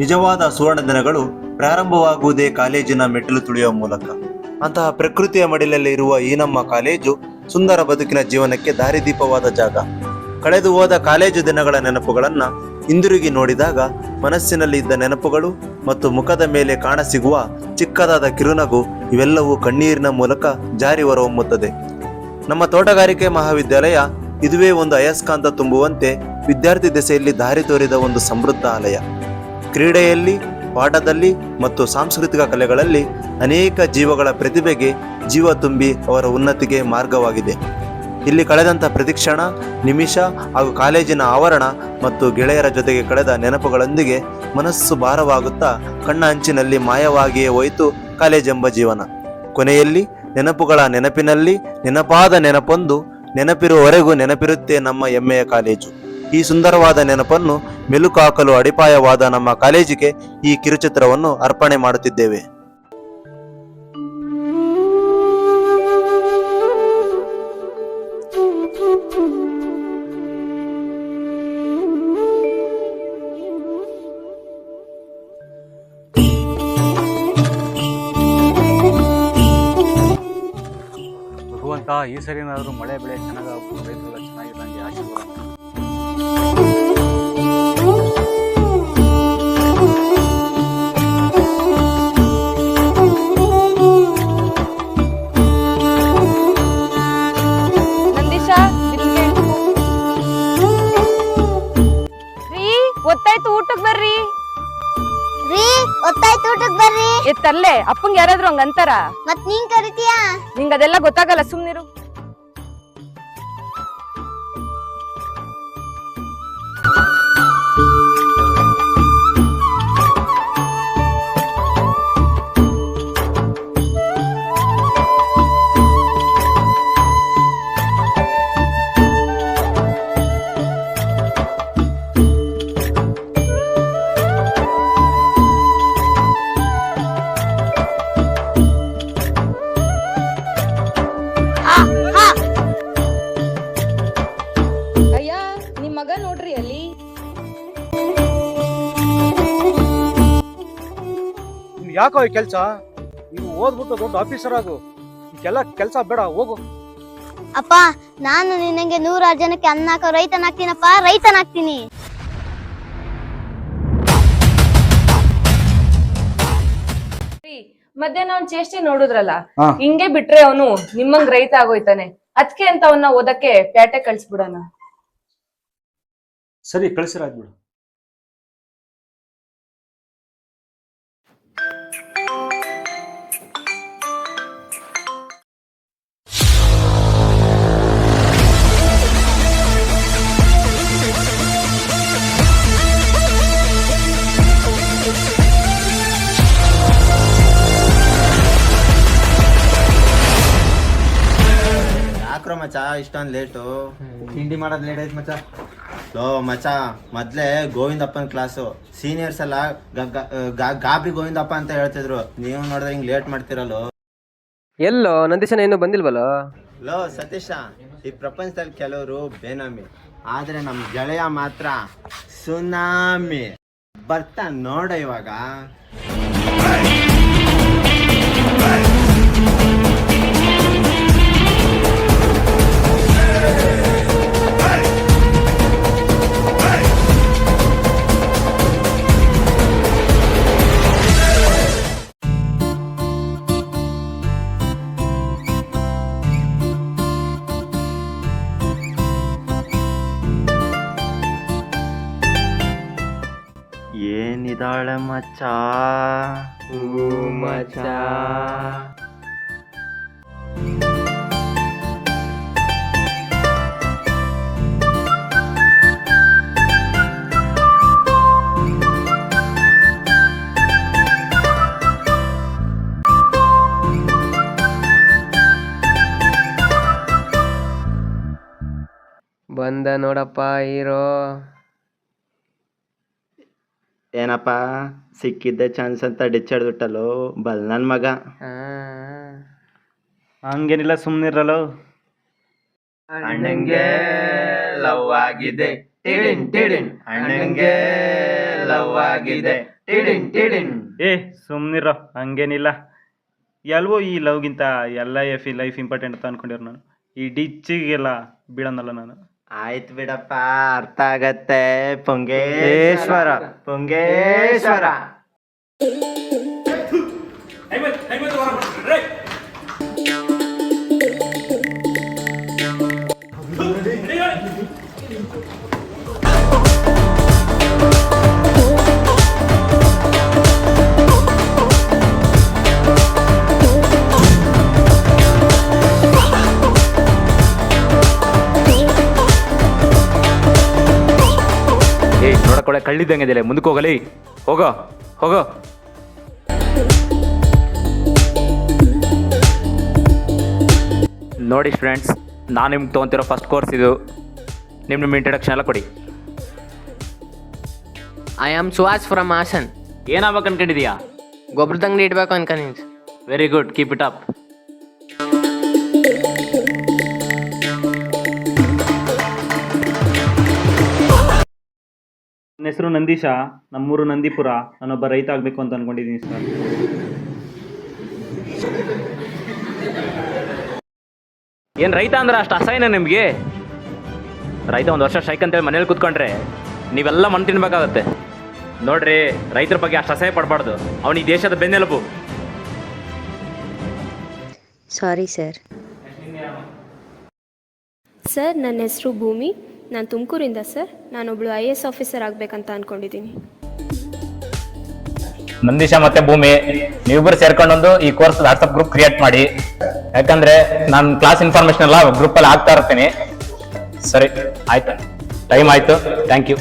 ನಿಜವಾದ ಸುವರ್ಣ ದಿನಗಳು ಪ್ರಾರಂಭವಾಗುವುದೇ ಕಾಲೇಜಿನ ಮೆಟ್ಟಿಲು ತುಳಿಯುವ ಮೂಲಕ. ಅಂತಹ ಪ್ರಕೃತಿಯ ಮಡಿಲಲ್ಲಿ ಇರುವ ಈ ನಮ್ಮ ಕಾಲೇಜು ಸುಂದರ ಬದುಕಿನ ಜೀವನಕ್ಕೆ ದಾರಿದೀಪವಾದ ಜಾಗ. ಕಳೆದು ಹೋದ ಕಾಲೇಜು ದಿನಗಳ ನೆನಪುಗಳನ್ನ ಹಿಂದಿರುಗಿ ನೋಡಿದಾಗ ಮನಸ್ಸಿನಲ್ಲಿ ಇದ್ದ ನೆನಪುಗಳು ಮತ್ತು ಮುಖದ ಮೇಲೆ ಕಾಣಸಿಗುವ ಚಿಕ್ಕದಾದ ಕಿರುನಗು ಇವೆಲ್ಲವೂ ಕಣ್ಣೀರಿನ ಮೂಲಕ ಜಾರಿ ಹೊರಹೊಮ್ಮುತ್ತದೆ. ನಮ್ಮ ತೋಟಗಾರಿಕೆ ಮಹಾವಿದ್ಯಾಲಯ ಇದುವೇ ಒಂದು ಅಯಸ್ಕಾಂತ ತುಂಬುವಂತೆ ವಿದ್ಯಾರ್ಥಿ ದೆಸೆಯಲ್ಲಿ ದಾರಿ ತೋರಿದ ಒಂದು ಸಮೃದ್ಧ ಆಲಯ. ಕ್ರೀಡೆಯಲ್ಲಿ, ಪಾಠದಲ್ಲಿ ಮತ್ತು ಸಾಂಸ್ಕೃತಿಕ ಕಲೆಗಳಲ್ಲಿ ಅನೇಕ ಜೀವಗಳ ಪ್ರತಿಭೆಗೆ ಜೀವ ತುಂಬಿ ಅವರ ಉನ್ನತಿಗೆ ಮಾರ್ಗವಾಗಿದೆ. ಇಲ್ಲಿ ಕಳೆದಂಥ ಪ್ರತಿಕ್ಷಣ, ನಿಮಿಷ ಹಾಗೂ ಕಾಲೇಜಿನ ಆವರಣ ಮತ್ತು ಗೆಳೆಯರ ಜೊತೆಗೆ ಕಳೆದ ನೆನಪುಗಳೊಂದಿಗೆ ಮನಸ್ಸು ಭಾರವಾಗುತ್ತಾ ಕಣ್ಣ ಅಂಚಿನಲ್ಲಿ ಮಾಯವಾಗಿಯೇ ಹೋಯಿತು ಕಾಲೇಜೆಂಬ ಜೀವನ. ಕೊನೆಯಲ್ಲಿ ನೆನಪುಗಳ ನೆನಪಿನಲ್ಲಿ ನೆನಪಾದ ನೆನಪೊಂದು ನೆನಪಿರುವವರೆಗೂ ನೆನಪಿರುತ್ತೆ ನಮ್ಮ ಹೆಮ್ಮೆಯ ಕಾಲೇಜು. ಈ ಸುಂದರವಾದ ನೆನಪನ್ನು ಮೆಲುಕು ಹಾಕಲು ಅಡಿಪಾಯವಾದ ನಮ್ಮ ಕಾಲೇಜಿಗೆ ಈ ಕಿರುಚಿತ್ರವನ್ನು ಅರ್ಪಣೆ ಮಾಡುತ್ತಿದ್ದೇವೆ. ಭಗವಂತ ಈ ಸರಿನಾದರೂ ಮಳೆ ಬೆಳೆ ಚೆನ್ನಾಗಿ ರೈತರೆಲ್ಲ ಚೆನ್ನಾಗಿದ್ದಂಗೆ ಆಶೀರ್ವಾದ. ಒತ್ತಾಯ್ತು ಊಟಕ್ ಬರ್ರಿ. ಒತ್ತಾಯ್ತು ಊಟಕ್ ಬರ್ರಿ. ಎತ್ತಲ್ಲೇ ಅಪ್ಪಂಗ್ ಯಾರಾದ್ರೂ ಹಂಗ ಅಂತಾರ? ಮತ್ ನೀನ್ ಕರಿತೀಯ? ನಿಂಗ ಅದೆಲ್ಲ ಗೊತ್ತಾಗಲ್ಲ, ಸುಮ್ನಿರು. ಮಗ ನೋಡ್ರಿ ಅಲ್ಲಿ. ಯಾಕೋ ಈ ಕೆಲ್ಸ? ನೀವು ಓದ್ಬಿಟ್ಟು ದೊಡ್ಡ ಆಫೀಸರ್ ಆಗು, ಈಗೆಲ್ಲ ಕೆಲ್ಸ ಬೇಡ, ಹೋಗು. ಅಪ್ಪ, ನಾನು ನಿನಗೆ 100 ಜನಕ್ಕೆ ಅನ್ನ ಹಾಕೋ ರೈತನಾಗ್ತೀನಪ್ಪ, ರೈತನಾಗ್ತೀನಿ. ಮಧ್ಯಾಹ್ನ ಅವ್ನ್ ಚೇಷ್ಟೆ ನೋಡುದ್ರಲ್ಲ, ಹಿಂಗೆ ಬಿಟ್ರೆ ಅವನು ನಿಮ್ಮಂಗ್ ರೈತ ಆಗೋಯ್ತಾನೆ. ಅದ್ಕೆ ಅಂತ ಅವನ್ನ ಓದಕ್ಕೆ ಪ್ಯಾಟೆ ಕಳ್ಸ್ಬಿಡೋಣ. ಸರಿ, ಕಳಿಸಿರಾಯ್ತು. ಯಾಕ್ರೋ ಮಚ ಇಷ್ಟೊಂದು ಲೇಟು? ತಿಂಡಿ ಮಾಡೋದು ಲೇಟ್ ಆಯ್ತು ಮಚ. ಲೋ ಮಚ, ಮೊದ್ಲೇ ಗೋವಿಂದಪ್ಪನ ಕ್ಲಾಸು, ಸೀನಿಯರ್ಸ್ ಎಲ್ಲ ಗಾಬರಿ ಗೋವಿಂದಪ್ಪ ಅಂತ ಹೇಳ್ತಿದ್ರು. ನೀವು ನೋಡಿದ್ರೆ ಹಿಂಗ್ ಲೇಟ್ ಮಾಡ್ತಿರಲ್ಲೋ. ಎಲ್ಲೋ ನಂದೀಶನ ಇನ್ನೂ ಬಂದಿಲ್ವಲ್ಲ? ಲೋ ಸತೀಶ, ಈ ಪ್ರಪಂಚದಲ್ಲಿ ಕೆಲವರು ಬೇನಾಮಿ, ಆದ್ರೆ ನಮ್ ಗೆಳೆಯ ಮಾತ್ರ ಸುನಾಮಿ. ಬರ್ತಾ ನೋಡ ಇವಾಗ. ಏನಿದಾಳೆ ಮಚ್ಚ? ಮಚ್ಚ ಬಂದ ನೋಡಪ್ಪ ಹೀರೋ. ಏನಪ್ಪ ಸಿಕ್ಕಿದ್ದೆ ಚಾನ್ಸ್ ಅಂತ ಡಿಚ್ಚಾಡ್ಬಿಟ್ಟಲ್ಲೋ ಬಲ್ ನನ್ ಮಗ. ಹಂಗೇನಿಲ್ಲ, ಸುಮ್ನಿರಲ್ಲೋ. ಅಣ್ಣಂಗೆ ಲವ್ ಆಗಿದೆ ಟಿಡಿನ್ ಟಿಡಿನ್, ಅಣ್ಣಂಗೆ ಲವ್ ಆಗಿದೆ ಏ ಸುಮ್ನಿರೋ, ಹಂಗೇನಿಲ್ಲ. ಎಲ್ವೋ ಈ ಲವ್ಗಿಂತ ಲೈಫ್ ಇಂಪಾರ್ಟೆಂಟ್ ಅಂತ ಅನ್ಕೊಂಡಿರೋ ನಾನು. ಈ ಡಿಚ್ಚಿಗೆಲ್ಲ ಬೀಳನ್ನಲ್ಲ ನಾನು. ಆಯ್ತು ಬಿಡಪ್ಪ, ಅರ್ಥ ಆಗತ್ತೆ. ಪೊಂಗೇಶ್ವರ ಪೊಂಗೇಶ್ವರ. ನೋಡಕೊಳೆ ಕಳ್ಳಿದ್ದಂಗೆ ಮುಂದಕ್ಕೆ ಹೋಗಲಿ. ಹೋಗೋ ಹೋಗೋ. ನೋಡಿ ಫ್ರೆಂಡ್ಸ್, ನಾನು ನಿಮ್ಗೆ ತೊಗೊತಿರೋ ಫಸ್ಟ್ ಕೋರ್ಸ್ ಇದು. ನಿಮ್ಮ ಇಂಟ್ರಡಕ್ಷನ್ ಎಲ್ಲ ಕೊಡಿ. I am Suhas from Hassan. ಏನಾಗ್ಬೇಕು ಅನ್ಕೊಂಡಿದೀಯಾ? ಗೊಬ್ಬರದ ಅಂಗಡಿ ಇಡಬೇಕು ಅನ್ಕೊಂಡಿನಿ. Very good, keep it up. ನನ್ನ ಹೆಸರು ನಂದೀಶ, ನಮ್ಮೂರು ನಂದಿಪುರ. ನಾನೊಬ್ಬ ರೈತ ಆಗಬೇಕು ಅಂತ ಅನ್ಕೊಂಡಿದ್ದೀನಿ ಸರ್. ಏನು ರೈತ ಅಂದ್ರೆ ಅಷ್ಟು ಅಸಹ್ಯನ ನಿಮಗೆ? ರೈತ ಒಂದು ವರ್ಷ ಸ್ಟ್ರೈಕ್ ಅಂತೇಳಿ ಮನೇಲಿ ಕೂತ್ಕೊಂಡ್ರೆ ನೀವೆಲ್ಲ ಮಣ್ಣು ತಿನ್ಬೇಕಾಗತ್ತೆ. ನೋಡ್ರಿ, ರೈತರ ಬಗ್ಗೆ ಅಷ್ಟು ಅಸಹ್ಯ ಪಡಬಾರ್ದು. ಅವನು ಈ ದೇಶದ ಬೆನ್ನೆಲುಬು. Sorry sir. ಸರ್, ನನ್ನ ಹೆಸರು ಭೂಮಿ. ನಾನು ತುಮಕೂರಿಂದ ಸರ್. ನಾನೊಬ್ಳು IAS ಆಫೀಸರ್ ಆಗಬೇಕಂತ ಅಂದ್ಕೊಂಡಿದ್ದೀನಿ. ನಂದೀಶ ಮತ್ತೆ ಭೂಮಿ, ನೀವಿಬ್ಬರು ಸೇರ್ಕೊಂಡೊಂದು ಈ ಕೋರ್ಸ್ ವಾಟ್ಸಪ್ ಗ್ರೂಪ್ ಕ್ರಿಯೇಟ್ ಮಾಡಿ. ಯಾಕಂದ್ರೆ ನಾನು ಕ್ಲಾಸ್ ಇನ್ಫಾರ್ಮೇಶನ್ ಎಲ್ಲ ಗ್ರೂಪಲ್ಲಿ ಹಾಕ್ತಾ ಇರ್ತೀನಿ. ಸರಿ, ಆಯ್ತು, ಟೈಮ್ ಆಯ್ತು. Thank you.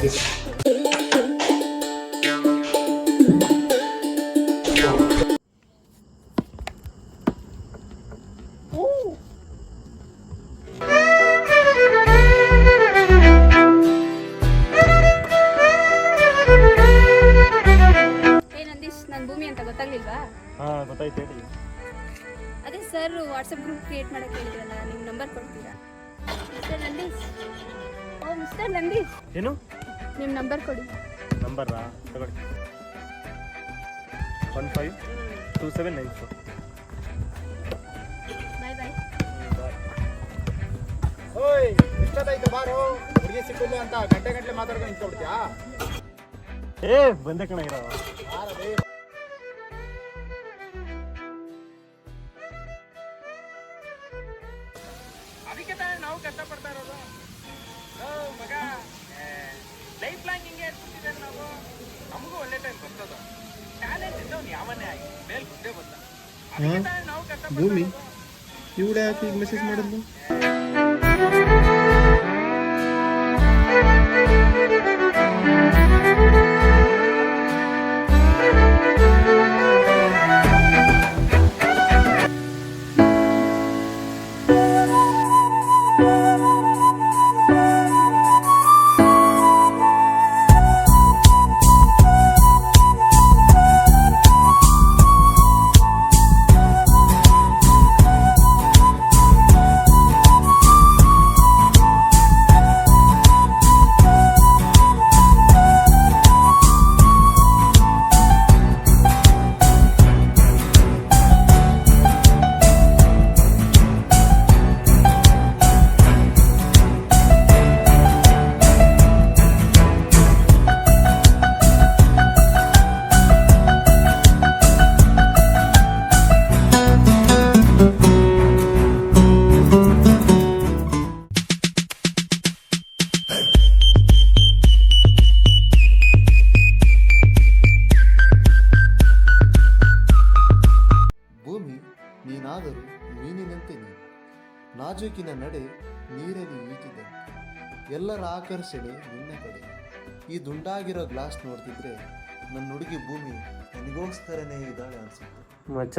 ಹಾಂ, ಗೊತ್ತಾಯ್ತು, ಹೇಳಿ. ಅದೇ ಸರ್, ವಾಟ್ಸಪ್ ಗ್ರೂಪ್ ಕ್ರಿಯೇಟ್ ಮಾಡೋಕೆ ಹೇಳಿದ್ರಲ್ಲ, ನಿಮ್ಮ ನಂಬರ್ ಕೊಡ್ತೀರಾ? ಮಿಸ್ಟರ್ ನಂದೀಶ್. ಓ ಮಿಸ್ಟರ್ ನಂದೀಶ್, ಏನು ನಿಮ್ಮ ನಂಬರ್ ಕೊಡಿ. ನಂಬರಾ? ತಗೊಳ್ಳಿ. 152794. ಬಾಯ್ ಬಾಯ್. ಓಯ್, ಎಷ್ಟೊತ್ತಾಯ್ತು ಬಾರೋ, ಹುಡುಗಿ ಸಿಕ್ಕಿಲ್ಲ ಅಂತ ಗಂಟೆ ಮಾತಾಡ್ಕೊಂಡು ನಿಂತ್ಕೊಬಿಡ್ತೀಯಾ? ಬಂದೆ ಕಣ ಇರೋ. ಅದಕ್ಕೆ ತಾನೇ ನಾವು ಕಷ್ಟಪಡ್ತಾ ಇರೋದು. ಮಗ, ಲೈಫ್ ಲಾಂಗ್ ಹಿಂಗೆ ಇರ್ತಿದ್ದೇವೆ ನಾವು. ನಮಗೂ ಒಳ್ಳೆ ಟೈಮ್ ಬರ್ತದ. ಟ್ಯಾಲೆಂಟ್ ಇದ್ದವ್ನು ಯಾವನ್ನೇ ಆಗಿ ಮೇಲ್ ಗುಡ್ಡೆ ಬಂದ. ಅದಕ್ಕೆ ತಾನೇ ನಾವು ಕಷ್ಟಪಡ್ತಾ ಇರೋದು. ಇವಡೆ ಯಾಕೆ ಈಗ ಮೆಸೇಜ್ ಮಾಡಿದ್ಲು? ನೀನಾದರೂ ಮೀನಿನಂತೆ ನೀನು, ನಾಜೂಕಿನ ನಡೆ ನೀರಲ್ಲಿ ಈಜಿದೆ, ಎಲ್ಲರ ಆಕರ್ಷಣೆ ನಿನ್ನ ಕಡೆ. ಈ ದುಂಡಾಗಿರೋ ಗ್ಲಾಸ್ ನೋಡ್ತಿದ್ರೆ ನನ್ನ ಹುಡುಗಿ ಭೂಮಿ ನನಗೋಸ್ಕರನೇ ಇದ್ದಾಳೆ ಅನ್ಸುತ್ತೆ. ಮಚ್ಚ,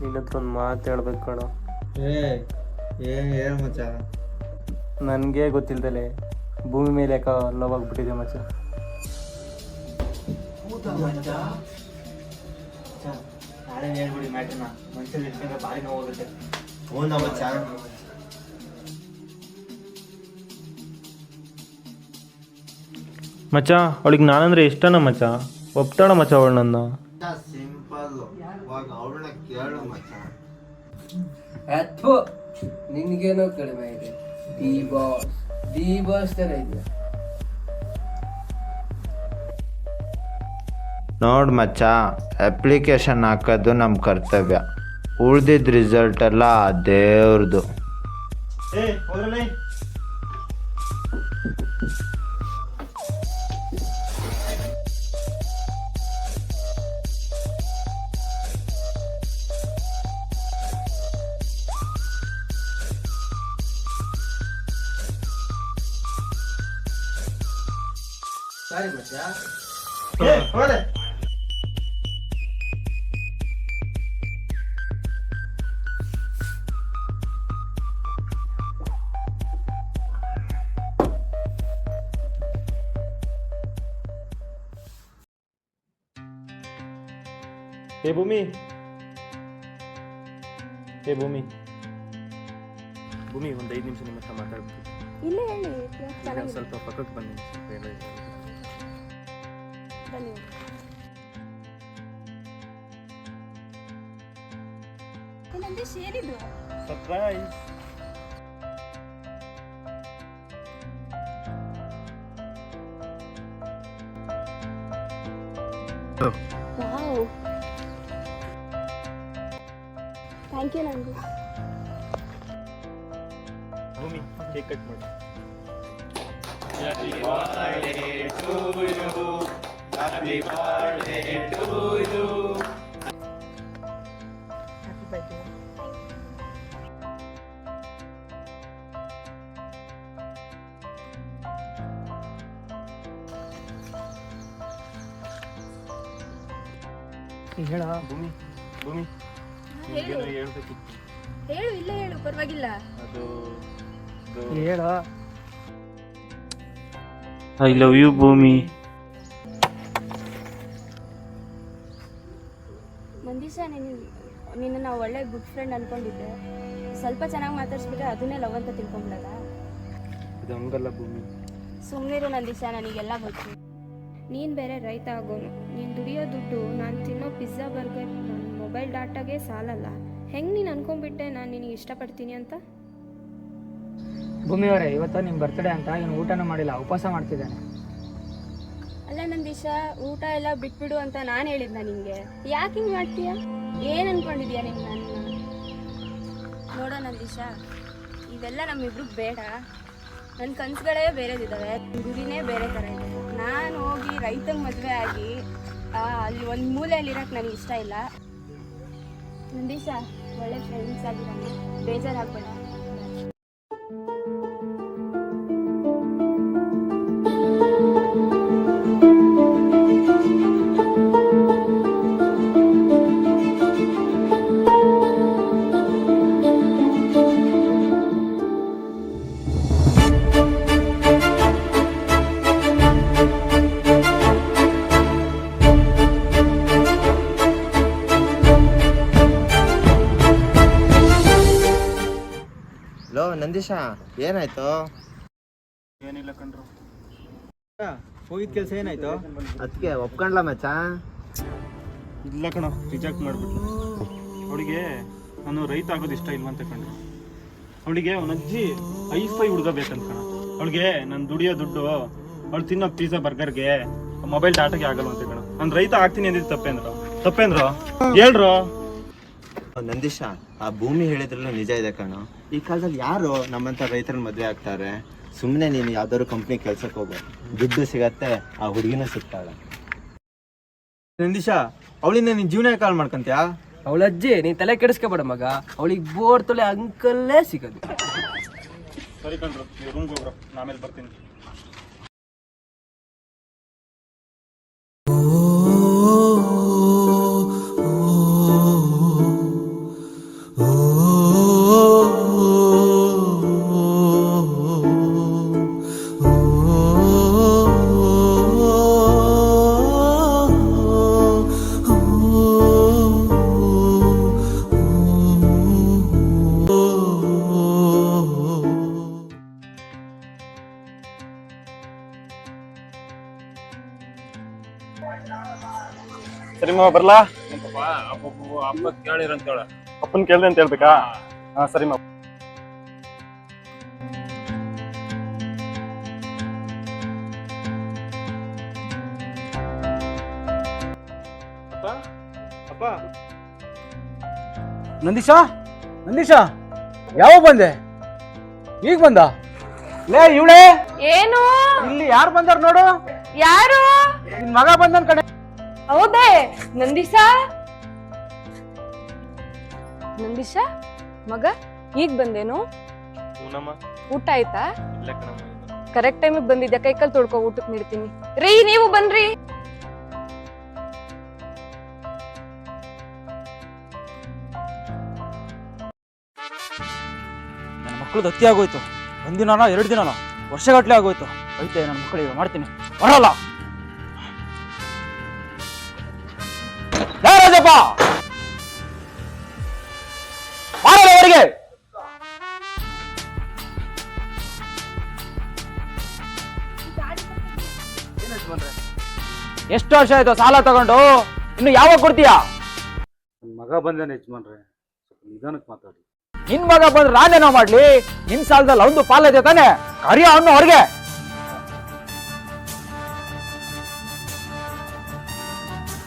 ನಿನ್ನ ಹತ್ರ ಒಂದು ಮಾತು ಹೇಳ್ಬೇಕು ಕಣೋ. ಏನು ಮಚ್ಚ? ನನಗೆ ಗೊತ್ತಿಲ್ದಲೆ ಭೂಮಿ ಮೇಲೆ ಯಾಕೋ ಲವ್ ಆಗ್ಬಿಟ್ಟಿದೆ ಮಚ್ಚ. ನಾಳೆ ಹೇಳ್ಬಿಡಿ ಮ್ಯಾಟ್ರನ್ನ, ಮನ್ಸಲ್ಲಿ ಇಟ್ಕೊಂಡ್ರೆ ಭಾರಿ ನೋವು ಹೋಗುತ್ತೆ. ಹೌದಾ ಮಚ್ಚ? ಮಚ್ಚ, ಅವಳಿಗೆ ನಾನಂದ್ರೆ ಇಷ್ಟನಾ ಮಚ್ಚ? ಒಪ್ತಾಳ ಮಚ್ಚ ಅವಳು ನನ್ನ. ಸಿಂಪಲ್, ಇವಾಗ ಅವಳನ್ನ ಕೇಳು ಮಚ್ಚ. ಅಥವಾ ನಿನ್ಗೇನೋ ಕಡಿಮೆ ಇದೆ. ಡಿ ಬಾಸ್ ತರ ಇದೆ. ನೋಡ್ ಮಚ್ಚ, ಅಪ್ಲಿಕೇಶನ್ ಹಾಕೋದು ನಮ್ಮ ಕರ್ತವ್ಯ, ಉಳ್ದಿದ್ದ ರಿಸಲ್ಟ್ ಎಲ್ಲ ದೇವ್ರದು. ಸಾರಿ ಮಚ್ಚ. ಏ ಭೂಮಿ, ಏ ಭೂಮಿ, ಭೂಮಿ ಒಂದು 5 ನಿಮಿಷ ನಿಮ್ಮ ಹತ್ರ ಮಾತಾಡ್ಬೇಕು. ಇಲ್ಲೇ ಹೇಳಿ. ಈಗ ಸ್ವಲ್ಪ ಪಕ್ಕಕ್ಕೆ ಬನ್ನಿ. ಬನ್ನಿ. ನಂದೀಶ್ ಏನಿದು? Surprise. Wow, thank you Nandish. Bhoomi, cake cut ಮಾಡಿ. ಹೇಳ ಭೂಮಿ, ಭೂಮಿ, ಹೇಳು. ನಿಮ್ಗೇನೋ ಹೇಳ್ಬೇಕಿತ್ತು. ಹೇಳು, ಇಲ್ಲೇ ಹೇಳು, ಪರವಾಗಿಲ್ಲ. ಅದು ಹೇಳ. ಐ ಲವ್ ಯು ಭೂಮಿ. ನಂದೀಶ, ನಿನ್ನ ಒಳ್ಳೆ ಗುಡ್ ಫ್ರೆಂಡ್ ಅನ್ಕೊಂಡಿದ್ದೆ. ಸ್ವಲ್ಪ ಚೆನ್ನಾಗಿ ಮಾತಾಡ್ಸ್ಬಿಟ್ರೆ ಅದನ್ನೇ ಲವ್ ಅಂತ ತಿಳ್ಕೊಂಬಿಡದ. ಇದು ಹಂಗಲ್ಲ ಭೂಮಿ. ಸುಮ್ಮನಿರು ನಂದೀಶ, ನನಗೆಲ್ಲ ಗೊತ್ತು. ನೀನು ಬೇರೆ ರೈತ ಆಗೋನು. ನೀನು ದುಡಿಯೋ ದುಡ್ಡು ನಾನು ತಿನ್ನೋ ಪಿಜ್ಜಾ ಬರ್ಗರ್ ನನ್ನ ಮೊಬೈಲ್ ಡಾಟಾಗೆ ಸಾಲಲ್ಲ. ಹೆಂಗೆ ನೀನು ಅನ್ಕೊಂಡ್ಬಿಟ್ಟೆ ನಾನು ನಿನಗೆ ಇಷ್ಟಪಡ್ತೀನಿ ಅಂತ? ಭೂಮಿ ಅವರೇ, ಇವತ್ತು ನಿಮ್ಮ ಬರ್ತ್ಡೇ ಅಂತ ಏನು ಊಟನೂ ಮಾಡಿಲ್ಲ, ಉಪವಾಸ ಮಾಡ್ತಿದ್ದಾನೆ. ಅಲ್ಲ ನಂದೀಶ, ಊಟ ಎಲ್ಲ ಬಿಟ್ಬಿಡು ಅಂತ ನಾನು ಹೇಳಿದ್ನ ನಿನಗೆ? ಯಾಕೆ ಹಿಂಗೆ ಮಾಡ್ತೀಯ? ಏನು ಅನ್ಕೊಂಡಿದ್ಯಾ ನೀನು ನನ್ನ? ನೋಡೋ ನಂದೀಶ, ಇವೆಲ್ಲ ನಮ್ಮಿಬ್ರಿಗೆ ಬೇಡ. ನನ್ನ ಕನಸುಗಳೇ ಬೇರೆದಿದ್ದಾವೆ, ಗುರಿನೇ ಬೇರೆ ಥರ ಇದೆ. ನಾನು ಹೋಗಿ ರೈತಂಗೆ ಮದುವೆ ಆಗಿ ಅಲ್ಲಿ ಒಂದು ಮೂಲೆಯಲ್ಲಿರೋಕ್ಕೆ ನನಗೆ ಇಷ್ಟ ಇಲ್ಲ. ನಂದೀಶ, ಒಳ್ಳೆ ಫ್ರೆಂಡ್ಸ್ ಆಗಿದ್ದಾನೆ, ಬೇಜಾರಾಗಬೇಡ. ಲೋ ನಂದೀಶ, ಏನಾಯ್ತು? ಏನಿಲ್ಲ ಕಣ್ರು. ಹೋಗಿದ್ ಕೆಲಸ ಏನಾಯ್ತು? ಅದಕ್ಕೆ ಒಪ್ಕೊಂಡ್ಲ ಮಚ್ಚ? ಇಲ್ಲ ಕಣೋ, ರಿಜೆಕ್ಟ್ ಮಾಡಿಬಿಟ್ಲು. ಅವಳಿಗೆ ನಾನು ರೈತ ಆಗೋದು ಇಷ್ಟ ಇಲ್ವಂತ ಕಣ್ರು. ಅವಳಿಗೆ ಅವನ ಅಜ್ಜಿ ಐಫೈ ಹುಡುಗ ಬೇಕಂತ ಕಣ. ಅವಳಿಗೆ ನಾನು ದುಡಿಯೋ ದುಡ್ಡು ಅವಳು ತಿನ್ನೋ ಪಿಜ್ಜಾ ಬರ್ಗರ್ಗೆ ಮೊಬೈಲ್ ಡಾಟಾಗೆ ಆಗಲ್ವಂತೆ ಕಣ. ನಾನು ರೈತ ಆಗ್ತೀನಿ ಅಂದಿದ್ದು ತಪ್ಪೇಂದ್ರ ಹೇಳ್ರು. ನಂದೀಶ, ಆ ಭೂಮಿ ಹೇಳಿದ್ರಲ್ಲೂ ನಿಜ ಇದೆ ಕಣೋ. ಈ ಕಾಲದಲ್ಲಿ ಯಾರು ನಮ್ಮಂತ ರೈತರನ್ನ ಮದುವೆ ಆಗ್ತಾರೆ? ಸುಮ್ಮನೆ ನೀನು ಯಾವ್ದಾದ್ರು ಕಂಪ್ನಿ ಕೆಲ್ಸಕ್ಕೆ ಹೋಗು, ದುಡ್ಡು ಸಿಗತ್ತೆ, ಆ ಹುಡುಗಿನೂ ಸಿಗ್ತಾಳೆ. ನಂದೀಶ, ಅವಳಿಂದ ನೀನ್ ಜೀವನ ಕಾಲ್ ಮಾಡ್ಕಂತ್ಯಾ? ಅವಳ ಅಜ್ಜಿ, ನೀನ್ ತಲೆ ಕೆಡಿಸ್ಕೊಬೇಡ ಮಗ. ಅವಳಿಗೆ ಬೋರ್ ತೊಲೆ ಅಂಕಲ್ಲೇ ಸಿಗೋದು. ಸರಿ ಕಣ್ರು, ನೀವು ರೂಮ್ಗೆ ಹೋಗ್ರು, ನಾನು ಆಮೇಲೆ ಬರ್ತೀನಿ. ಸರಿ ಮಾವ ಬರ್ಲಾ? ಅಪ್ಪ ಕೇಳಿರಂತೇಳ. ಅಪ್ಪನ್ ಕೇಳ್ದೆ ಅಂತ ಹೇಳ್ಬೇಕಾ? ಹಾ ಸರಿ ಮಾವ. ಅಪ್ಪ ನಂದೀಶ ನಂದೀಶ ಯಾವಾಗ ಬಂದೆ? ಈಗ ಬಂದ? ಲೇ ಇವಳೆ ಏನು? ಇಲ್ಲಿ ಯಾರು ಬಂದಾರ ನೋಡು. ಯಾರು? ನಿನ್ ಮಗ ಬಂದನ್ ಕಡೆ. ಹೌದೇ ನಂದೀಶ? ನಂದೀಶ ಮಗ ಈಗ ಬಂದೇನು? ಊಟ ಆಯ್ತಾ? ಕರೆಕ್ಟ್ ಟೈಮಿಗೆ ಬಂದಿದ್ಯಾ? ಕೈಕಲ್ ತೊಳ್ಕೊ, ಊಟಕ್ಕೆ ನೀಡ್ತೀನಿ. ರೀ ನೀವು ಬನ್ರಿ. ನನ್ನ ಮಕ್ಕಳದ್ದು ಅತಿ ಆಗೋಯ್ತು. ಒಂದಿನ 2 ದಿನ ವರ್ಷಗಟ್ಲೆ ಆಗೋಯ್ತು. ಐತೆ ನನ್ನ ಮಕ್ಕಳಿಗೆ ಮಾಡ್ತೀನಿ. ಬರಲ್ಲ ರಾಜಪ್ಪ, ಮಾಡಲ್ಲ ಅವರಿಗೆ. ಎಷ್ಟು ವರ್ಷ ಆಯ್ತು ಸಾಲ ತಗೊಂಡು? ಇನ್ನು ಯಾವಾಗ ಕೊಡ್ತೀಯಾ? ನನ್ನ ಮಗ ಬಂದೇನೆ ಯಜಮಾನ್ರೆ, ನಿಧಾನಕ್ಕೆ ಮಾತಾಡಿ. ನಿನ್ ಮಗ ಬಂದ್ರೆ ನಾನೇನೋ ಮಾಡ್ಲಿ? ನಿನ್ ಸಾಲದಲ್ಲಿ ಒಂದು ಪಾಲೈತೆ ತಾನೆ? ಕರಿಯ ಅವನು ಅವ್ರಿಗೆ.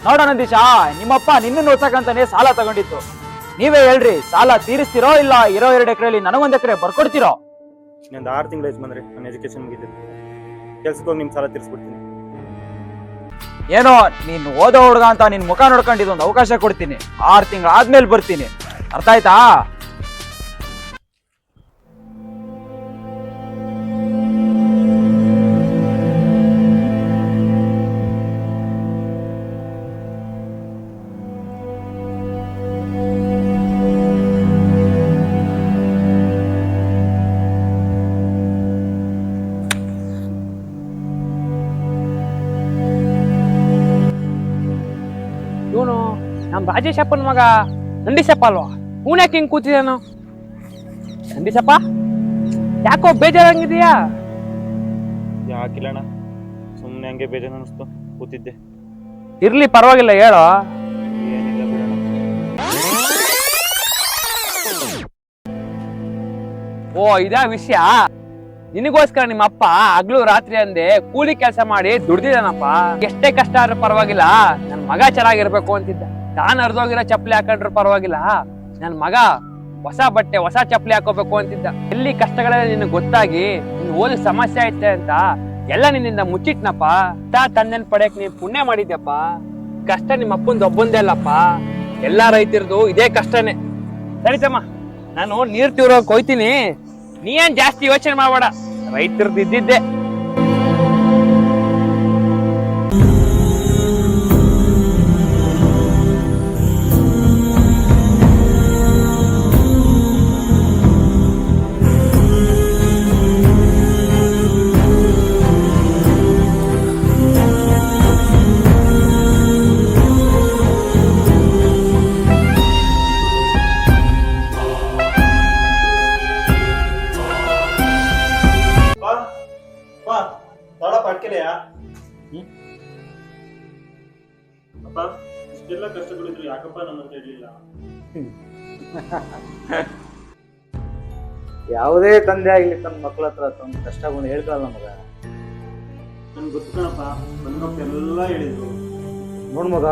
ನೋಡ ನಂದೀಶ, ನಿಮ್ಮಪ್ಪ ನಿನ್ನ ಓದ್ಸಕ್ಕಂತಾನೆ ಸಾಲ ತಗೊಂಡಿತ್ತು. ನೀವೇ ಹೇಳ್ರಿ, ಸಾಲ ತೀರಿಸ್ತಿರೋ ಇಲ್ಲ ಇರೋ 2 ಎಕರೆಯಲ್ಲಿ ನನಗೊಂದ್ ಎಕರೆ ಬರ್ಕೊಡ್ತಿರೋ? ಇನ್ನೊಂದು 6 ತಿಂಗಳು ಯಜಮಾನ್ರೆ, ನನ್ನ ಎಜುಕೇಶನ್ ಮುಗಿದಿದೆ. ಕೆಲ್ಸಕ್ಕೆ ಹೋಗಿ ನಿಮ್ ಸಾಲ ತೀರಿಸ್ಬಿಡ್ತೀನಿ. ಏನೋ ನೀನ್ ಓದೋ ಹುಡುಗ ಅಂತ ನಿನ್ ಮುಖ ನೋಡ್ಕೊಂಡಿದ್ದು ಒಂದು ಅವಕಾಶ ಕೊಡ್ತೀನಿ. 6 ತಿಂಗಳು ಆದ್ಮೇಲೆ ಬರ್ತೀನಿ. ಅರ್ಥ ಆಯ್ತಾ? ಇವನು ನಮ್ ರಾಜೇಶಪ್ಪನ ಮಗ ನಂದೀಶಪ್ಪ ಅಲ್ವಾ? ಯಾಕೆ ಹಿಂಗ್ ಕೂತಿದ್ದಾನು? ನಂದೀಶಪ್ಪ ಯಾಕೋ ಬೇಜಾರಂಗಿದೆಯಾ? ಯಾಕಿಲ್ಲಣ್ಣ, ಸುಮ್ಮನೆ ಹಂಗೆ ಬೇಜಾರು ಅನಿಸ್ತು, ಕೂತಿದ್ದೆ. ಇರ್ಲಿ ಪರವಾಗಿಲ್ಲ, ಹೇಳೋ. ಏನಿಲ್ಲ ಬಿಡೋಣ. ಓ ಇದಾ ವಿಷಯ? ನಿನಗೋಸ್ಕರ ನಿಮ್ಮ ಅಪ್ಪ ಹಗ್ಲು ರಾತ್ರಿ ಅಂದೆ ಕೂಲಿ ಕೆಲಸ ಮಾಡಿ ದುಡ್ದಿದ್ದಾನಪ್ಪ. ಎಷ್ಟೇ ಕಷ್ಟ ಆದ್ರೂ ಪರವಾಗಿಲ್ಲ, ನನ್ ಮಗ ಚೆನ್ನಾಗಿರ್ಬೇಕು ಅಂತಿದ್ದ. ತಾನು ಅರ್ಧೋಗಿರೋ ಚಪ್ಪಲಿ ಹಾಕೊಂಡ್ರು ಪರವಾಗಿಲ್ಲ, ನನ್ ಮಗ ಹೊಸ ಬಟ್ಟೆ ಹೊಸ ಚಪ್ಪಲಿ ಹಾಕೋಬೇಕು ಅಂತಿದ್ದ. ಎಲ್ಲಿ ಕಷ್ಟಗಳೆಲ್ಲ ನಿನಗೆ ಗೊತ್ತಾಗಿ ನಿನ್ ಓದಿ ಸಮಸ್ಯೆ ಐತೆ ಅಂತ ಎಲ್ಲ ನಿನ್ನಿಂದ ಮುಚ್ಚಿಟ್ನಪ್ಪ. ತಂದೆನ್ ಪಡೆಯಕ್ ನೀನ್ ಪುಣ್ಯ ಮಾಡಿದ್ಯಪ್ಪ. ಕಷ್ಟ ನಿಮ್ಮ ಅಪ್ಪಂದು ಒಬ್ಬಂದೇ ಅಲ್ಲಪ್ಪ, ಎಲ್ಲಾ ರೈತರದು ಇದೇ ಕಷ್ಟನೇ. ಸರಿತಮ್ಮ, ನಾನು ನೀರ್ ತಿವ್ರೋಕ್ ಹೋಯ್ತೀನಿ. ನೀ ಏನ್ ಜಾಸ್ತಿ ಯೋಚನೆ ಮಾಡಬೇಡ, ರೈತರದ್ದು ಇದ್ದಿದ್ದೆ. ಅಪ್ಪ, ಇಷ್ಟೆಲ್ಲ ಕಷ್ಟಗಳಿದ್ರು ಯಾಕಪ್ಪ ನಮ್ಮಂತ ಇರ್ಲಿಲ್ಲ? ಯಾವುದೇ ತಂದೆ ಆಗ್ಲಿ ತನ್ನ ಮಕ್ಕಳ ಹತ್ರ ತನ್ನ ಕಷ್ಟಗಳನ್ನು ಹೇಳ್ಕೊಳ್ಳಲ್ಲ ಮಗ. ನನ್ಗೆ ಗೊತ್ತು ಕಣಪ್ಪ, ಬಂದವಕ್ಕೆಲ್ಲ ಹೇಳಿದ್ರು. ನೋಡ್ ಮಗ,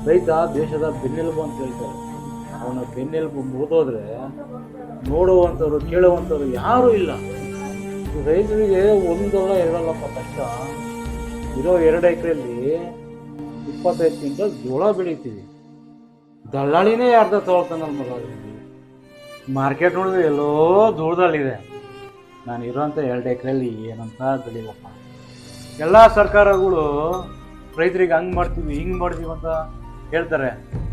ರೈತ ದೇಶದ ಬೆನ್ನೆಲುಬು ಅಂತ ಹೇಳ್ತಾರೆ. ಅವನ ಬೆನ್ನೆಲುಬು ಮುರಿದೋದ್ರೆ ನೋಡುವಂಥವ್ರು ಕೇಳುವಂಥವ್ರು ಯಾರೂ ಇಲ್ಲ. ರೈತರಿಗೆ ಒಂದಲ್ಲ ಎರಡಲ್ಲಪ್ಪ ಕಷ್ಟ. ಇರೋ 2 ಎಕರೆಯಲ್ಲಿ 25 ಕ್ವಿಂಟಲ್ ಜೋಳ ಬೆಳಿತೀವಿ. ದಳ್ಳಾಳಿನೇ ಅರ್ಧ ತೊಗೊಳ್ತಾನಲ್ಲ ಮಗ. ಮಾರ್ಕೆಟ್ ನೋಡಿದ್ರೆ ಎಲ್ಲೋ ದೂರದಲ್ಲಿದೆ. ನಾನು ಇರೋಂಥ 2 ಎಕರೆಯಲ್ಲಿ ಏನಂತ ಬೆಳಿಲಪ್ಪ. ಎಲ್ಲ ಸರ್ಕಾರಗಳು ರೈತರಿಗೆ ಹಂಗೆ ಮಾಡ್ತೀವಿ ಹಿಂಗೆ ಮಾಡ್ತೀವಿ ಅಂತ ಹೇಳ್ತಾರೆ,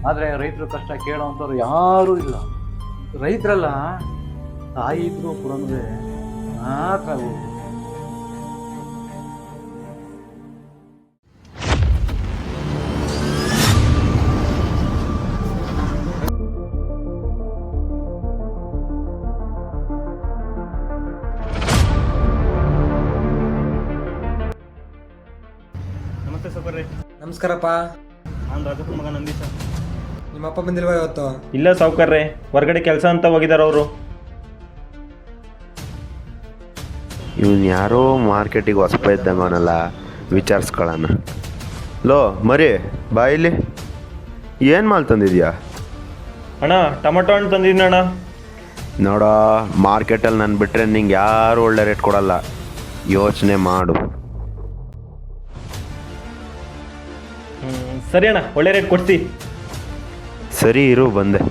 ಆದರೆ ರೈತರು ಕಷ್ಟ ಕೇಳೋವಂಥವ್ರು ಯಾರೂ ಇಲ್ಲ. ರೈತರೆಲ್ಲ ತಾಯಿ ಇದ್ರು ಕೂಡ ಮಾತ್ರ ನಮಸ್ತೆ ಸೌಕರ್ಯ. ನಮಸ್ಕಾರಪ್ಪ. ನಾನು ರಾಜಪ್ಪನ ಮಗ ನಂದೀಶ. ನಿಮ್ಮಪ್ಪ ಬಂದಿಲ್ವಾ ಇವತ್ತು? ಇಲ್ಲ ಸಾವುಕಾರ್ರೆ, ಹೊರಗಡೆ ಕೆಲಸ ಅಂತ ಹೋಗಿದಾರ ಅವರು. ಇವನು ಯಾರೋ ಮಾರ್ಕೆಟಿಗೆ ಹೊಸಪ ಇದ್ದಂಗೆ ಅವನಲ್ಲ, ವಿಚಾರಿಸ್ಕೊಳ್ಳೋಣ. ಲೋ ಮರಿ ಬಾ ಇಲ್ಲಿ, ಏನು ಮಾಲ್ ತಂದಿದ್ಯಾ? ಅಣ್ಣ ಟೊಮಟೊ ಹಣ್ಣು ತಂದಿದ್ದೀನಿ ಅಣ್ಣ. ನೋಡ, ಮಾರ್ಕೆಟಲ್ಲಿ ನಾನು ಬಿಟ್ಟರೆ ನಿಂಗೆ ಯಾರು ಒಳ್ಳೆ ರೇಟ್ ಕೊಡಲ್ಲ, ಯೋಚನೆ ಮಾಡು. ಸರಿ ಅಣ್ಣ, ಒಳ್ಳೆ ರೇಟ್ ಕೊಡ್ಸಿ. ಸರಿ ಇರು, ಬಂದೆ.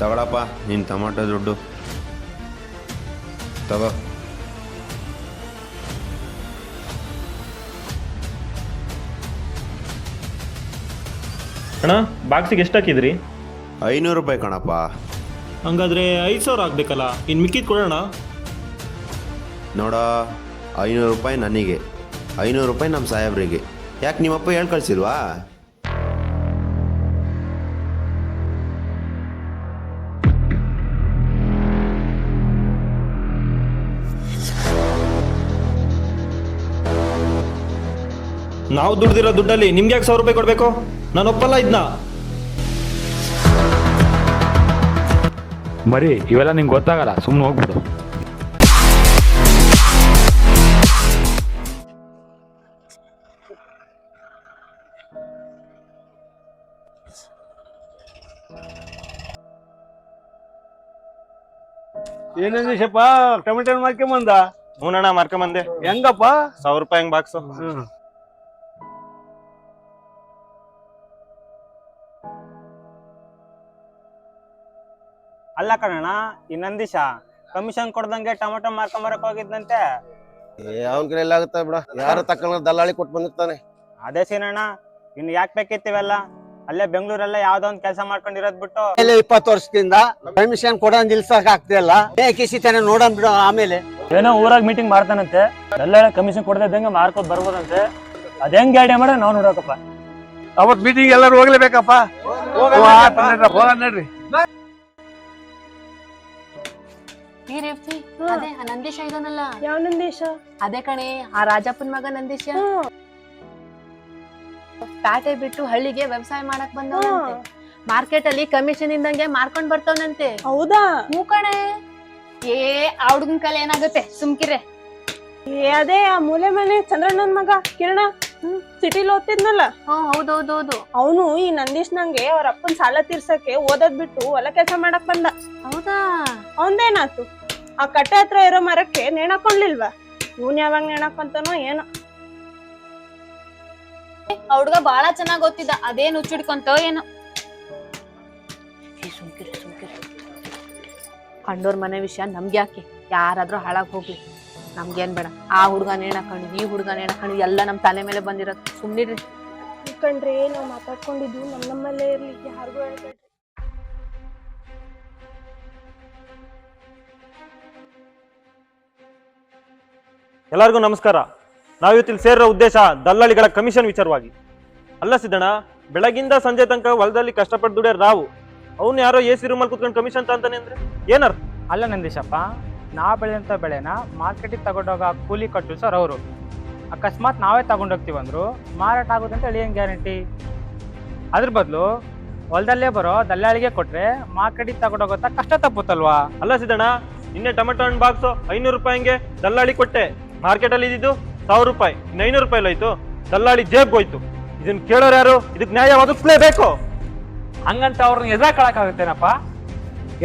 ತಗೊಳಪ್ಪ ನೀನು ಟೊಮಾಟೊ ದುಡ್ಡು ತಗೋ. ಅಣ್ಣ ಬಾಕ್ಸಿಗೆ ಎಷ್ಟು ಹಾಕಿದ್ರಿ? 500 ರೂಪಾಯಿ ಕಣಪ್ಪ. ಹಂಗಾದ್ರೆ 5,000 ಆಗ್ಬೇಕಲ್ಲ, ಇನ್ನು ಮಿಕ್ಕಿದ್ ಕೊಡೋಣ. ನೋಡ, 500 ರೂಪಾಯಿ ನನಗೆ, 500 ರೂಪಾಯಿ ನಮ್ಮ ಸಾಹೇಬ್ರಿಗೆ. ಯಾಕೆ ನಿಮ್ಮಪ್ಪ ಹೇಳಿ ಕಳಿಸಿಲ್ವಾ? ನಾವು ದುಡ್ದಿರೋ ದುಡ್ಡಲ್ಲಿ ನಿಮ್ಗೆ ಯಾಕೆ 1,000 ರೂಪಾಯಿ ಕೊಡಬೇಕು? ನಾನು ಒಪ್ಪಲ್ಲ ಇದನ್ನ. ಮರಿ ಇವೆಲ್ಲ ನಿಂಗೆ ಗೊತ್ತಾಗಲ್ಲ, ಸುಮ್ಮನೆ ಹೋಗ್ಬಿಡು. ಏನಂದಿಶಪ್ಪ, ಟೊಮೆಟೊ ಮಾರ್ಕೊಂಬಂದ? ಹೂನಣ್ಣ ಮಾರ್ಕೊಂಬಂದೆ. ಹೆಂಗಪ್ಪ? 1,000 ರೂಪಾಯಿ ಹೆಂಗ್ ಬಾಕ್ಸು? ಅಲ್ಲ ಕಣಣ್ಣ, ಈ ನಂದೀಶ ಕಮಿಷನ್ ಕೊಡ್ದಂಗೆ ಟೊಮೆಟೊ ಮಾರ್ಕೊಂಬರಕ್ ಹೋಗಿದ್ನಂತೆ. ಅವನ ಕೈ ಎಲ್ಲ ಆಗುತ್ತೆ ಬಿಡ, ಯಾರು ತಕ್ಕ ದಲ್ಲಾಳಿ ಕೊಟ್ಟು ಬಂದಿರ್ತಾನೆ. ಅದೇ ಸೀನಣ್ಣ, ಇನ್ನು ಯಾಕೆ ಬೇಕಿತ್ತೀವೆಲ್ಲ? ಅಲ್ಲೇ ಬೆಂಗಳೂರಲ್ಲ ಯಾವ್ದೋ ಒಂದ್ ಕೆಲಸ ಮಾಡ್ಕೊಂಡಿರೋದ್ ಬಿಟ್ಟು 20 ವರ್ಷದಿಂದ ಕಮಿಷನ್ ಕೊಡೋ ನಿಲ್ಸಕ್ ಆಗ್ತಿಲ್ಲ. ಕಿಸಿತಾನೆ ನೋಡೋಣ ಬಿಡು. ಆಮೇಲೆ ಏನೋ ಊರಾಗ ಮೀಟಿಂಗ್ ಮಾಡ್ತಾನಂತೆ, ಎಲ್ಲ ಕಮಿಷನ್ ಕೊಡದಂಗೆ ಮಾರ್ಕೋದ್ ಬರ್ಬೋದಂತೆ. ಅದ್ ಹೆಂಗ್ ಐಡಿಯಾ ಮಾಡ ನಾವ್ ನೋಡಕಪ್ಪ. ಅವತ್ ಮೀಟಿಂಗ್ ಎಲ್ಲರೂ ಹೋಗ್ಲೇಬೇಕಪ್ಪ. ನಡ್ರಿ. ಅದೇ ಆ ನಂದೀಶ ಇದನ್ನಲ್ಲ? ಯಾವ ನಂದೀಶ? ಅದೇ ಕಣೆ, ಆ ರಾಜಪ್ಪನ ಮಗ ನಂದೀಶ. ಪ್ಯಾಟೆ ಬಿಟ್ಟು ಹಳ್ಳಿಗೆ ವ್ಯವಸಾಯ ಮಾಡಕ್ ಬಂದವನಂತೆ. ಮಾರ್ಕೆಟ್ ಅಲ್ಲಿ ಕಮಿಷನ್ ಇಂದಂಗೆ ಮಾರ್ಕೊಂಡ್ ಬರ್ತವನಂತೆ. ಹೌದಾ? ಹ್ಞೂ ಕಣೆ. ಆ ಹುಡುಗನ್ ಕಲೆ ಏನಾಗುತ್ತೆ, ಸುಮ್ಕಿರೆ. ಅದೇ ಆ ಮೂಲೆ ಮನೆ ಚಂದ್ರಣ್ಣನ್ ಮಗ ಕಿರಣ ಸಿಟಿಲಿ ಓದ್ತಿದ್ನಲ್ಲ. ಹೌದೌದೌದು. ಅವನು ಈ ನಂದೀಶ್ ನಂಗೆ ಅವ್ರ ಅಪ್ಪನ್ ಸಾಲ ತೀರ್ಸಕ್ಕೆ ಓದೋದ್ ಬಿಟ್ಟು ಹೊಲ ಕೆಲಸ ಮಾಡಕ್ ಬಂದ. ಹೌದಾ? ಅವಂದೇನಾತು, ಆ ಕಟ್ಟೆ ಹತ್ರ ಇರೋ ಮರಕ್ಕೆ ನೇಣಾಕೊಂಡ್ಲಿಲ್ವಾ? ಇವನ್ ಯಾವಾಗ ನೇಣಾಕೊಂತಾನೋ ಏನೋ. ಆ ಹುಡ್ಗ ಬಾಳ ಚೆನ್ನಾಗ್ ಗೊತ್ತಿದ್ದ, ಅದೇನ್ ಹುಚ್ಚಿಡ್ಕೊಂತೋ ಏನೋ. ಕಂಡೋರ್ ಮನೆ ವಿಷಯ ನಮ್ಗೆ ಯಾಕೆ? ಯಾರಾದ್ರೂ ಹಾಳಾಗ್ ಹೋಗ್ಲಿ, ನಮ್ಗೇನ್ ಬೇಡ. ಆ ಹುಡ್ಗ ನೇಣಾಕೊಂಡು, ಈ ಹುಡ್ಗ ನೇಣಾಕೊಂಡು ಎಲ್ಲ ನಮ್ ತಲೆ ಮೇಲೆ ಬಂದಿರೋದು. ಸುಮ್ನಿಡ್ರಿ. ಕಂಡ್ರೆ ನಾವ್ ಮಾತಾಡ್ಕೊಂಡಿದ್ದು ನಮ್ಮಲ್ಲೇ ಇರ್ಲಿ, ಯಾರಿಗೂ ಹೇಳ್ಬೇಡ್ರಿ. ಎಲ್ಲರಿಗೂ ನಮಸ್ಕಾರ. ನಾವಿವತ್ತಿಲ್ಲಿ ಸೇರಿರೋ ಉದ್ದೇಶ ದಲ್ಲಾಳಿಗಳ ಕಮಿಷನ್ ವಿಚಾರವಾಗಿ. ಅಲ್ಲ ಸಿದ್ದಣ್ಣ, ಬೆಳಗಿಂದ ಸಂಜೆ ತನಕ ಹೊಲದಲ್ಲಿ ಕಷ್ಟಪಟ್ಟು ದುಡಿಯೋರು ನಾವು, ಅವ್ನು ಯಾರೋ AC ರೂಮಲ್ಲಿ ಕುತ್ಕೊಂಡು ಕಮಿಷನ್ ಅಂತಾನೆ ಅಂದ್ರೆ ಏನರ್ಥ? ಅಲ್ಲ ನಂದೀಶಪ್ಪ, ನಾ ಬೆಳೆದಂತ ಬೆಳೆನ ಮಾರ್ಕೆಟಿಗೆ ತಗೊಂಡೋಗ ಕೂಲಿ ಕಟ್ಟು ಸರ್ ಅವರು. ಅಕಸ್ಮಾತ್ ನಾವೇ ತಗೊಂಡೋಗ್ತೀವಂದ್ರು ಮಾರಾಟ ಆಗೋದಂತ ಹೇಳಿ ಏನ್ ಗ್ಯಾರಂಟಿ? ಅದ್ರ ಬದಲು ಹೊಲದಲ್ಲೇ ಬರೋ ದಲ್ಲಾಳಿಗೆ ಕೊಟ್ರೆ ಮಾರ್ಕೆಟಿಗೆ ತಗೊಂಡೋಗೋತ ಕಷ್ಟ ತಪ್ಪುತ್ತಲ್ವಾ? ಅಲ್ಲ ಸಿದ್ದಣ್ಣ, ನಿನ್ನೆ ಟೊಮೆಟೊ ಹಣ್ಣು ಬಾಕ್ಸು 500 ರೂಪಾಯಿಗೆ ದಲ್ಲಾಳಿ ಕೊಟ್ಟೆ. ಮಾರ್ಕೆಟಲ್ಲಿ ಇದ್ದಿದ್ದು 1,000 ರೂಪಾಯಿ, ಇನ್ನು 500 ರೂಪಾಯಿ ಹೋಯ್ತು, ದಲ್ಲಾಳಿ ಜೇಬ್ಗೆ ಹೋಯ್ತು. ಇದನ್ನ ಕೇಳೋರು ಯಾರು? ಇದಕ್ಕೆ ನ್ಯಾಯ ಒದಗಿಸ್ಲೇಬೇಕು. ಹಂಗಂತ ಅವ್ರನ್ನ ಎದುರಾಕಳಕ್ಕಾಗುತ್ತೇನಪ್ಪ?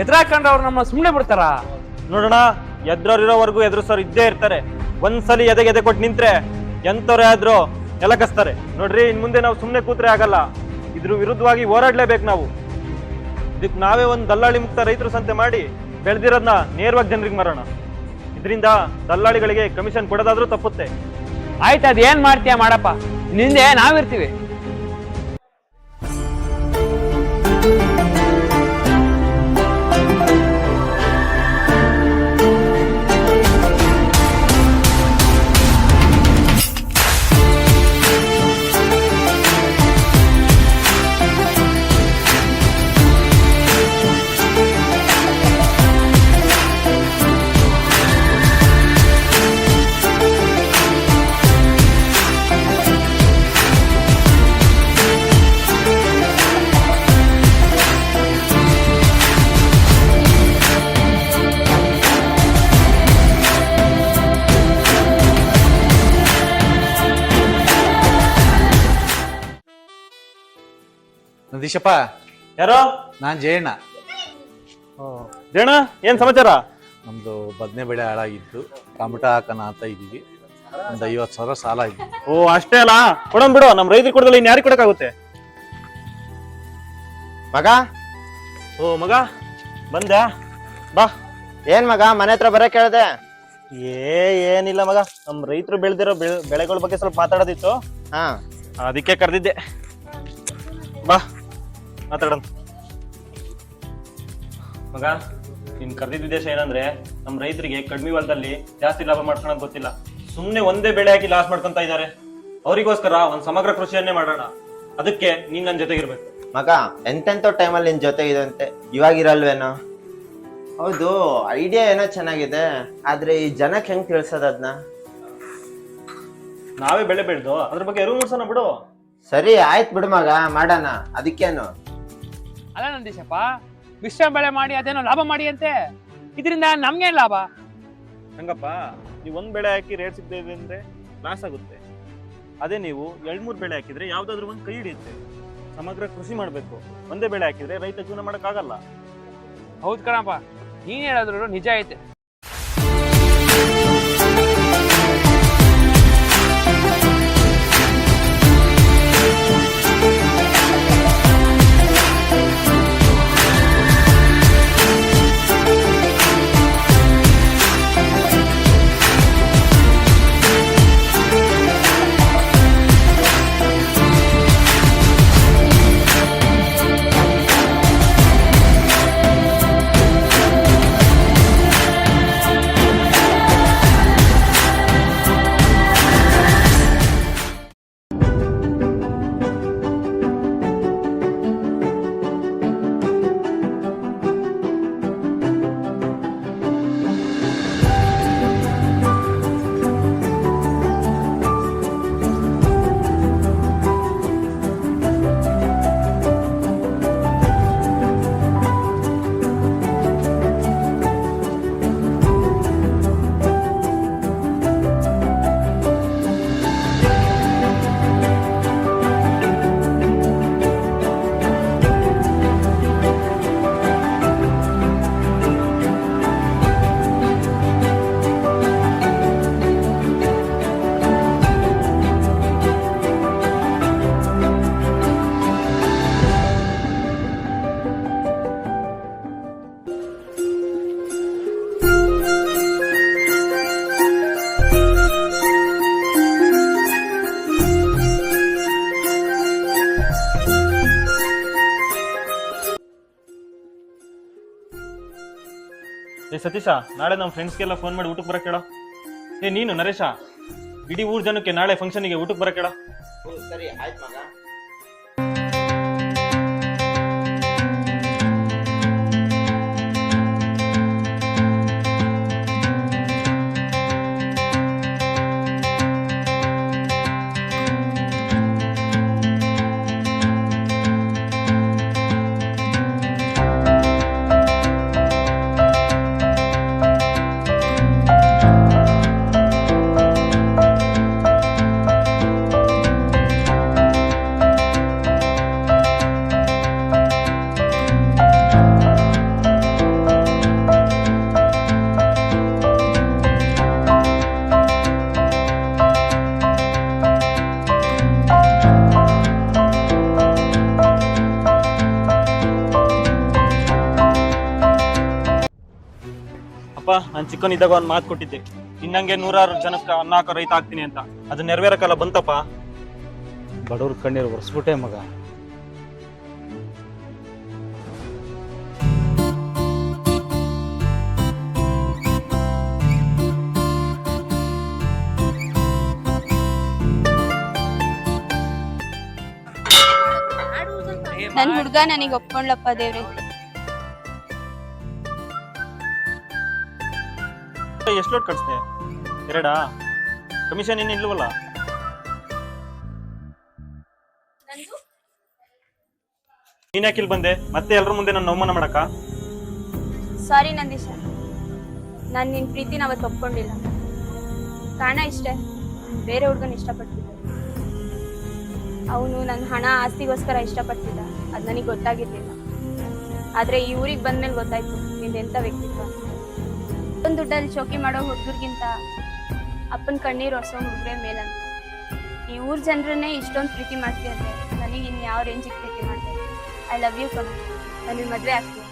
ಎದುರಾಕೊಂಡ್ರೆ ಅವ್ರು ನಮ್ಮ ಸುಮ್ಮನೆ ಬಿಡ್ತಾರ? ನೋಡೋಣ, ಎದ್ರೋರಿರೋವರೆಗೂ ಎದುರಿಸೋರು ಇದ್ದೇ ಇರ್ತಾರೆ. ಒಂದ್ಸಲಿ ಎದೆ ಕೊಟ್ಟು ನಿಂತ್ರೆ ಎಂತವ್ರೇ ಆದ್ರೂ ಎಲಕಸ್ತಾರೆ. ನೋಡ್ರಿ, ಇನ್ ಮುಂದೆ ನಾವು ಸುಮ್ಮನೆ ಕೂತ್ರೆ ಆಗಲ್ಲ, ಇದ್ರ ವಿರುದ್ಧವಾಗಿ ಹೋರಾಡ್ಲೇಬೇಕು ನಾವು. ಇದಕ್ಕೆ ನಾವೇ ಒಂದು ದಲ್ಲಾಳಿ ಮುಕ್ತ ರೈತರು ಸಂತೆ ಮಾಡಿ ಬೆಳೆದಿರೋದನ್ನ ನೇರವಾಗಿ ಜನರಿಗೆ ಮಾರೋಣ. ಇದರಿಂದ ದಲ್ಲಾಳಿಗಳಿಗೆ ಕಮಿಷನ್ ಕೊಡೋದಾದ್ರೂ ತಪ್ಪುತ್ತೆ. ಆಯ್ತು, ಅದ್ ಏನ್ ಮಾಡ್ತೀಯ ಮಾಡಪ್ಪ, ನಿಂದೆ ನಾವಿರ್ತೀವಿ. ನಂದೀಶಪ್ಪ, ಯಾರೋ ನಾನ್ ಜಯಣ್ಣ. ಜಯಣ್ಣ, ಏನ್ ಸಮಾಚಾರ? ನಮ್ದು ಬದನೆ ಬೆಳೆ ಹಾಳಾಗಿತ್ತು, ಟೊಮೆಟೊ ಹಾಕೋಣ ಅಂತ ಇದೀವಿ. ಒಂದು 50,000 ಸಾಲ ಇದೆ. ಓ ಅಷ್ಟೇ ಅಲ್ಲ, ಕೊಡೋಣ ಬಿಡು. ನಮ್ ರೈತರು ಕೊಡೋದಿಲ್ಲ, ಇನ್ ಯಾರಿಗೆ ಕೊಡಕ್ಕಾಗುತ್ತೆ? ಮಗ, ಓ ಮಗ ಬಂದ್ಯಾ? ಬಾ. ಏನ್ ಮಗ ಮನೆ ಹತ್ರ ಬರಕ್ ಹೇಳ್ದೆ? ಏನಿಲ್ಲ ಮಗ, ನಮ್ ರೈತರು ಬೆಳೆದಿರೋ ಬೆಳೆಗಳ ಬಗ್ಗೆ ಸ್ವಲ್ಪ ಮಾತಾಡೋದಿತ್ತು. ಹಾ, ಅದಕ್ಕೆ ಕರೆದಿದ್ದೆ. ಬಾ ಮಾತಾಡೋಣ. ಮಗ, ನೀನ್ ಕರೆದಿದ್ದ ಉದ್ದೇಶ ಏನಂದ್ರೆ, ನಮ್ ರೈತರಿಗೆ ಕಡಿಮೆ ಹೊಲದಲ್ಲಿ ಜಾಸ್ತಿ ಲಾಭ ಮಾಡ್ಕೊಳಕ್ ಗೊತ್ತಿಲ್ಲ. ಸುಮ್ನೆ ಒಂದೇ ಬೆಳೆ ಹಾಕಿ ಲಾಸ್ ಮಾಡ್ಕೊಂತ ಇದ್ದಾರೆ. ಅವರಿಗೋಸ್ಕರ ಒಂದ್ ಸಮಗ್ರ ಕೃಷಿಯನ್ನೇ ಮಾಡೋಣ. ಅದಕ್ಕೆ ನೀನ್ ನನ್ ಜೊತೆಗಿರ್ಬೇಕು. ಮಗ, ಎಂತೆಂತೋ ಟೈಮಲ್ಲಿ ನಿನ್ ಜೊತೆ ಇದಂತೆ, ಇವಾಗಿರಲ್ವೇನೋ? ಹೌದು, ಐಡಿಯಾ ಏನೋ ಚೆನ್ನಾಗಿದೆ, ಆದ್ರೆ ಈ ಜನಕ್ಕೆ ಹೆಂಗ್ ತಿಳ್ಸೋದ್ ಅದ್ನ? ನಾವೇ ಬೆಳೆ ಬೆಳೆದು ಅದ್ರ ಬಗ್ಗೆ ಅರಿವು ಮೂಡ್ಸೋಣ ಬಿಡು. ಸರಿ ಆಯ್ತು ಬಿಡು ಮಗ, ಮಾಡೋಣ. ಅದಕ್ಕೇನು? ಅಲ್ಲ ನಂದೀಶಪ್ಪ, ಮಿಶ್ರ ಬೆಳೆ ಮಾಡಿ ಅದೇನೋ ಲಾಭ ಮಾಡಿ ಅಂತೆ. ಇದರಿಂದ ನಮ್ಗೇನ್ ಲಾಭ? ಹಂಗಪ್ಪ, ನೀವು ಒಂದ್ ಬೆಳೆ ಹಾಕಿ ರೇಟ್ ಸಿಗದೆ ಇದೆ ಅಂದ್ರೆ ಲಾಸ್ ಆಗುತ್ತೆ. ಅದೇ ನೀವು 2-3 ಬೆಳೆ ಹಾಕಿದ್ರೆ ಯಾವ್ದಾದ್ರು ಒಂದ್ ಕೈ ಹಿಡಿಯುತ್ತೆ. ಸಮಗ್ರ ಕೃಷಿ ಮಾಡ್ಬೇಕು. ಒಂದೇ ಬೆಳೆ ಹಾಕಿದ್ರೆ ರೈತ ಜೀವನ ಮಾಡಕ್ ಆಗಲ್ಲ. ಹೌದ್ ಕಣಪ್ಪ, ನೀನ್ ಹೇಳಿದ್ರು ನಿಜ ಐತೆ. ಸತೀಶ, ನಾಳೆ ನಮ್ಮ ಫ್ರೆಂಡ್ಸ್ಗೆಲ್ಲ ಫೋನ್ ಮಾಡಿ ಊಟಕ್ಕೆ ಬರಕ್ ಹೇಳ. ನೀನು ನರೇಶ, ಇಡೀ ಊರ್ ಜನಕ್ಕೆ ನಾಳೆ ಫಂಕ್ಷನ್ಗೆ ಊಟಕ್ಕೆ ಬರಕ್ ಹೇಳ. ಸರಿ ಆಯ್ತು ಮಗ. ನಾನು ಚಿಕ್ಕನಿದ್ದಾಗ ಒಂದು ಮಾತು ಕೊಟ್ಟಿದ್ದೆ, ಇನ್ನಂಗೆ 100 ಜನಕ್ಕೆ ಅನ್ನ ಹಾಕೋ ರೈತ ಆಗ್ತೀನಿ ಅಂತ. ಅದು ನೆರವೇರಕ್ಕಾಲ ಬಂತಪ್ಪ. ಬಡವ್ರ ಕಣ್ಣೀರು ಒರೆಸ್ಬಿಟ್ಟೆ ಮಗ. ನನ್ ಹುಡ್ಗ ನನಗೆ ಒಪ್ಕೊಂಡ್ಲಪ್ಪ ದೇವ್ರೆ. ಎಷ್ಟು ಲೋಟ್ ಕಟ್ಸ್ದೆ? 2? ಕಮಿಷನ್ ಏನು ಇಲ್ವಲ್ಲ? ನೀನ್ ಯಾಕಿಲ್ ಬಂದೆ? ಮತ್ತೆ ಎಲ್ರ ಮುಂದೆ ನನ್ನ ಅವಮಾನ ಮಾಡಕ? ಸಾರಿ ನಂದೀಶ, ನಾನು ನಿನ್ ಪ್ರೀತಿನ ಅವತ್ತು ಒಪ್ಕೊಂಡಿಲ್ಲ. ಕಾರಣ ಇಷ್ಟೇ, ಬೇರೆ ಹುಡ್ಗನ ಇಷ್ಟಪಡ್ತಿದ್ದೆ. ಅವನು ನನ್ನ ಹಣ ಆಸ್ತಿಗೋಸ್ಕರ ಇಷ್ಟಪಡ್ತಿದ್ದ. ಅದು ನನಗೆ ಗೊತ್ತಾಗಿರ್ಲಿಲ್ಲ. ಆದ್ರೆ ಈ ಊರಿಗೆ ಬಂದ್ಮೇಲೆ ಗೊತ್ತಾಯ್ತು ನಿಂದೆಂತ ವ್ಯಕ್ತಿತ್ವ. ಒಂದು ದುಡ್ಡಲ್ಲಿ ಶೋಕಿ ಮಾಡೋ ಹುಡುಗರಿಗಿಂತ ಅಪ್ಪನ ಕಣ್ಣೀರು ಒರೆಸೋ ಹುಡುಗ್ರೆ ಮೇಲಂತ. ಈ ಊರ್ ಜನರನ್ನೇ ಇಷ್ಟೊಂದು ಪ್ರೀತಿ ಮಾಡ್ತೀಯ ಅಂದ್ರೆ ನನಗೆ ಇನ್ಯಾವ ರೇಂಜಿಗೆ ಪ್ರೀತಿ ಮಾಡ್ತೀನಿ. ಐ ಲವ್ ಯು ಕಣ. ನನಗೆ ಮದುವೆ ಆಗ್ತೀನಿ.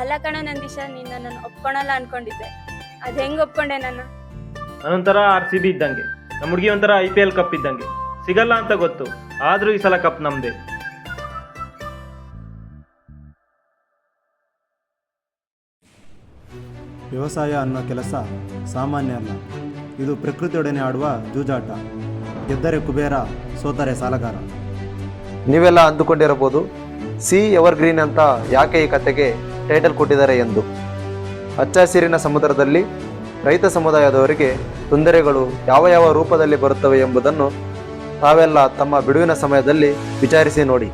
ಅಲ್ಲ ಕಣ ನಂದೀಶ, ನೀನ್ ನನ್ನನ್ನು ಒಪ್ಕೊಳಲ್ಲ ಅನ್ಕೊಂಡಿದ್ದೆ. ಅದ್ ಹೆಂಗ್ ಒಪ್ಕೊಂಡೆ ನಾನು? ನಾನೊಂಥರ RCB ಇದ್ದಂಗೆ, ನಮ್ಮ ಹುಡುಗಿ ಒಂಥರ IPL ಕಪ್ ಇದ್ದಂಗೆ. ಸಿಗಲ್ಲ ಅಂತ ಗೊತ್ತು, ಆದ್ರೂ ಈ ಸಲ ಕಪ್ ನಮ್ದೇ. ವ್ಯವಸಾಯ ಅನ್ನೋ ಕೆಲಸ ಸಾಮಾನ್ಯ ಅಲ್ಲ. ಇದು ಪ್ರಕೃತಿಯೊಡನೆ ಆಡುವ ಜೂಜಾಟ. ಗೆದ್ದರೆ ಕುಬೇರ, ಸೋತರೆ ಸಾಲಗಾರ. ನೀವೆಲ್ಲ ಅಂದುಕೊಂಡಿರಬಹುದು, ಸಿ ಎವರ್ಗ್ರೀನ್ ಅಂತ ಯಾಕೆ ಈ ಕತೆಗೆ ಟೈಟಲ್ ಕೊಟ್ಟಿದ್ದಾರೆ ಎಂದು. ಹಚ್ಚ ಹಸಿರಿನ ಸಮುದ್ರದಲ್ಲಿ ರೈತ ಸಮುದಾಯದವರಿಗೆ ತೊಂದರೆಗಳು ಯಾವ ಯಾವ ರೂಪದಲ್ಲಿ ಬರುತ್ತವೆ ಎಂಬುದನ್ನು ತಾವೆಲ್ಲ ತಮ್ಮ ಬಿಡುವಿನ ಸಮಯದಲ್ಲಿ ವಿಚಾರಿಸಿ ನೋಡಿ.